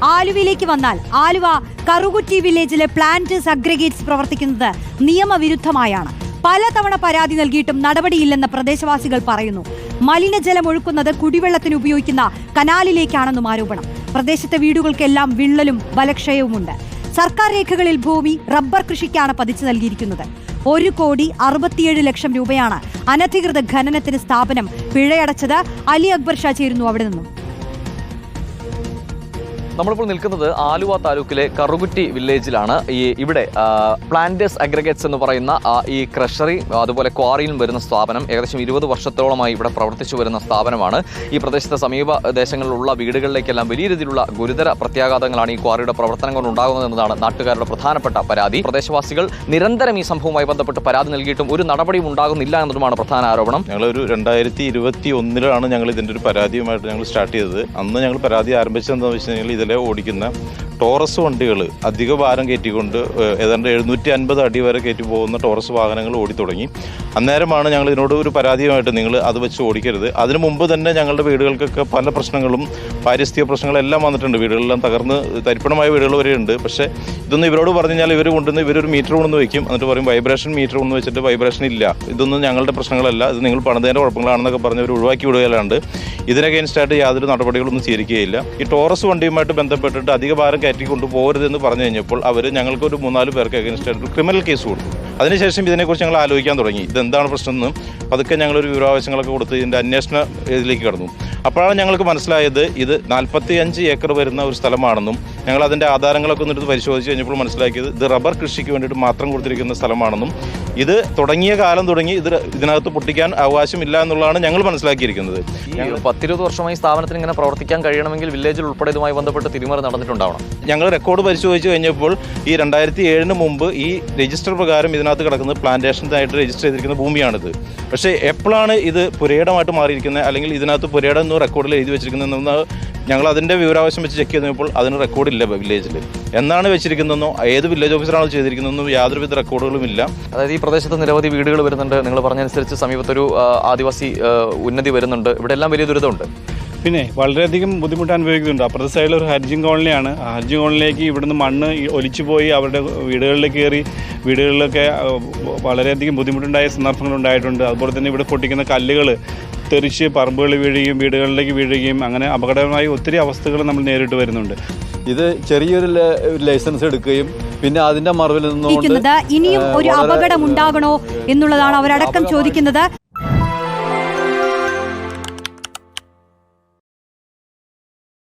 ആലുവയിലേക്ക് വന്നാൽ ആലുവ കറുകുറ്റി വില്ലേജിലെ planters aggregates പ്രവർത്തിക്കുന്നത് നിയമവിരുദ്ധമായാണ്. പലതവണ പരാതി നൽകിയിട്ടും നടപടിയില്ലെന്ന് പ്രദേശവാസികൾ പറയുന്നു. മലിനജലം ഒഴുക്കുന്നത് കുടിവെള്ളത്തിന് ഉപയോഗിക്കുന്ന കനാലിലേക്കാണെന്നും ആരോപണം. പ്രദേശത്തെ വീടുകൾക്കെല്ലാം വിള്ളലും ബലക്ഷയവുമുണ്ട്. സർക്കാർ രേഖകളിൽ ഭൂമി റബ്ബർ കൃഷിക്കാണ് പതിച്ചു നൽകിയിരിക്കുന്നത്. 1,67,00,000 രൂപയാണ് അനധികൃത ഖനനത്തിന് സ്ഥാപനം പിഴയടച്ചത്. അലി അക്ബർ ഷാ ചേരുന്നു അവിടെ നിന്നും. നമ്മളിപ്പോൾ നിൽക്കുന്നത് ആലുവ താലൂക്കിലെ കറുകുറ്റി വില്ലേജിലാണ്. ഇവിടെ പ്ലാന്റേഴ്സ് അഗ്രിഗേറ്റ്സ് എന്ന് പറയുന്ന ഈ ക്രഷറി അതുപോലെ ക്വാറിയിലും വരുന്ന സ്ഥാപനം ഏകദേശം 20 വർഷത്തോളമായി ഇവിടെ പ്രവർത്തിച്ചു വരുന്ന സ്ഥാപനമാണ്. ഈ പ്രദേശത്തെ സമീപ ദേശങ്ങളിലുള്ള വീടുകളിലേക്കെല്ലാം വലിയ രീതിയിലുള്ള ഗുരുതര പ്രത്യാഘാതങ്ങളാണ് ഈ ക്വാറിയുടെ പ്രവർത്തനം കൊണ്ടുണ്ടാകുന്നത് എന്നതാണ് നാട്ടുകാരുടെ പ്രധാനപ്പെട്ട പരാതി. പ്രദേശവാസികൾ നിരന്തരം ഈ സംഭവവുമായി ബന്ധപ്പെട്ട് പരാതി നൽകിയിട്ടും ഒരു നടപടിയും ഉണ്ടാകുന്നില്ല എന്നതുമാണ് പ്രധാന ആരോപണം. ഞങ്ങളൊരു 2021 ഞങ്ങൾ ഇതിൻ്റെ ഒരു പരാതിയുമായിട്ട് ഞങ്ങൾ സ്റ്റാർട്ട് ചെയ്തത്. അന്ന് ഞങ്ങൾ പരാതി ആരംഭിച്ചതെന്താണെന്ന് വെച്ച് കഴിഞ്ഞാൽ ഇതിലെ ഓടിക്കുന്ന ടോറസ് വണ്ടികൾ അധിക ഭാരം കയറ്റിക്കൊണ്ട് ഏതാണ്ട് 750 അടി വരെ കയറ്റി പോകുന്ന ടോറസ് വാഹനങ്ങൾ ഓടിത്തുടങ്ങി. അന്നേരമാണ് ഞങ്ങൾ ഇതിനോട് ഒരു പരാതിയുമായിട്ട് നിങ്ങൾ അത് വെച്ച് ഓടിക്കരുത്. അതിനു മുമ്പ് തന്നെ ഞങ്ങളുടെ വീടുകൾക്കൊക്കെ പല പ്രശ്നങ്ങളും പാരിസ്ഥിതിക പ്രശ്നങ്ങളെല്ലാം വന്നിട്ടുണ്ട്. വീടുകളെല്ലാം തകർന്ന് തരിപ്പണമായ വീടുകൾ വരെയുണ്ട്. പക്ഷേ ഇതൊന്നും ഇവരോട് പറഞ്ഞു കഴിഞ്ഞാൽ ഇവർ കൊണ്ടുവന്ന് ഇവരൊരു മീറ്റർ കൊണ്ടുവന്ന് വയ്ക്കും. എന്നിട്ട് പറയും വൈബ്രേഷൻ മീറ്റർ കൊണ്ടുവന്ന് വെച്ചിട്ട് വൈബ്രേഷൻ ഇല്ല, ഇതൊന്നും ഞങ്ങളുടെ പ്രശ്നങ്ങളല്ല, ഇത് നിങ്ങൾ പണിതേൻ്റെ കുഴപ്പങ്ങളാണെന്നൊക്കെ പറഞ്ഞ് അവർ ഒഴിവാക്കി വിടുകയല്ലാണ്ട് ഇതിന് അഗെയിൻസ്റ്റായിട്ട് യാതൊരു നടപടികളൊന്നും സ്വീകരിക്കുകയില്ല. ഈ ടോറസ് വണ്ടിയുമായിട്ട് ബന്ധപ്പെട്ടിട്ട് അധിക ഭാരം കയറ്റി കൊണ്ടുപോകരുതെന്ന് പറഞ്ഞു കഴിഞ്ഞപ്പോൾ അവർ ഞങ്ങൾക്കൊരു 3-4 പേർക്ക് അഗെയിൻസ്റ്റായിട്ട് ക്രിമിനൽ കേസ് കൊടുത്തു. അതിനുശേഷം ഇതിനെക്കുറിച്ച് ഞങ്ങൾ ആലോചിക്കാൻ തുടങ്ങി, ഇതെന്താണ് പ്രശ്നം എന്ന്. പതുക്കെ ഞങ്ങളൊരു വിവരാവശ്യങ്ങളൊക്കെ കൊടുത്ത് ഇതിൻ്റെ അന്വേഷണ ഇതിലേക്ക് കടന്നു. അപ്പോഴാണ് ഞങ്ങൾക്ക് മനസ്സിലായത് ഇത് 45 ഏക്കർ വരുന്ന ഒരു സ്ഥലമാണെന്നും ഞങ്ങൾ അതിൻ്റെ ആധാരങ്ങളൊക്കെ ഒന്നെടുത്ത് പരിശോധിച്ച് കഴിഞ്ഞപ്പോൾ മനസ്സിലാക്കിയത് ഇത് റബ്ബർ കൃഷിക്ക് വേണ്ടിയിട്ട് മാത്രം കൊടുത്തിരിക്കുന്ന സ്ഥലമാണെന്നും ഇത് തുടങ്ങിയ കാലം തുടങ്ങി ഇതിനകത്ത് പൊട്ടിക്കാൻ അവകാശമില്ല എന്നുള്ളതാണ് ഞങ്ങൾ മനസ്സിലാക്കിയിരിക്കുന്നത്. 10-20 വർഷമായി സ്ഥാപനത്തിന് ഇങ്ങനെ പ്രവർത്തിക്കാൻ കഴിയണമെങ്കിൽ വില്ലേജിൽ ഉൾപ്പെടെ ഇതുമായി ബന്ധപ്പെട്ട് തിരിമറി നടന്നിട്ടുണ്ടാവണം. ഞങ്ങൾ റെക്കോർഡ് പരിശോധിച്ച് കഴിഞ്ഞപ്പോൾ ഈ 2007 മുമ്പ് ഈ രജിസ്റ്റർ പ്രകാരം ഇതിനകത്ത് കിടക്കുന്നത് പ്ലാന്റേഷനായിട്ട് രജിസ്റ്റർ ചെയ്തിരിക്കുന്ന ഭൂമിയാണിത്. പക്ഷേ എപ്പോഴാണ് ഇത് പുരയിടമായിട്ട് മാറിയിരിക്കുന്നത് അല്ലെങ്കിൽ ഇതിനകത്ത് പുരയിടം എന്ന് റെക്കോർഡിൽ എഴുതി വെച്ചിരിക്കുന്നതെന്ന് ഞങ്ങൾ അതിൻ്റെ വിവരാവശ്യം വെച്ച് ചെക്ക് ചെയ്തപ്പോൾ അതിന് റെക്കോർഡില്ല വില്ലേജിൽ. എന്നാണ് വെച്ചിരിക്കുന്നതെന്നോ ഏത് വില്ലേജ് ഓഫീസറാണോ ചെയ്തിരിക്കുന്നതെന്നോ യാതൊരുവിധ റെക്കോർഡുകളും ഇല്ല. അതായത് ഈ പ്രദേശത്ത് നിരവധി വീടുകൾ വരുന്നുണ്ട്. നിങ്ങൾ പറഞ്ഞനുസരിച്ച് സമീപത്തൊരു ആദിവാസി ഉന്നതി വരുന്നുണ്ട്. ഇവിടെ എല്ലാം വലിയ ദുരിതമുണ്ട്. പിന്നെ വളരെയധികം ബുദ്ധിമുട്ട് അനുഭവിക്കുന്നുണ്ട്. അപ്പുറത്തെ സൈഡിൽ ഒരു ഹർജിങ് കോളനിയാണ്. ആ ഹർജിങ് കോളനിയിലേക്ക് ഇവിടുന്ന് മണ്ണ് ഒലിച്ചു പോയി അവരുടെ വീടുകളിലേക്ക് കയറി വീടുകളിലൊക്കെ വളരെയധികം ബുദ്ധിമുട്ടുണ്ടായ സന്ദർഭങ്ങളുണ്ടായിട്ടുണ്ട്. അതുപോലെ തന്നെ ഇവിടെ പൊട്ടിക്കുന്ന കല്ലുകൾ തെറിച്ച് പറമ്പുകൾ വീഴുകയും വീടുകളിലേക്ക് വീഴുകയും അങ്ങനെ അപകടകരമായ ഒത്തിരി അവസ്ഥകൾ നമ്മൾ നേരിട്ട് വരുന്നുണ്ട്. ഇത് ചെറിയൊരു ലൈസൻസ് എടുക്കുകയും പിന്നെ അതിന്റെ മറവിൽ നിന്നുകൊണ്ട് ഇനിയും ഒരു അപകടം ഉണ്ടാകണോ എന്നുള്ളതാണ് അവരടക്കം ചോദിക്കുന്നത്.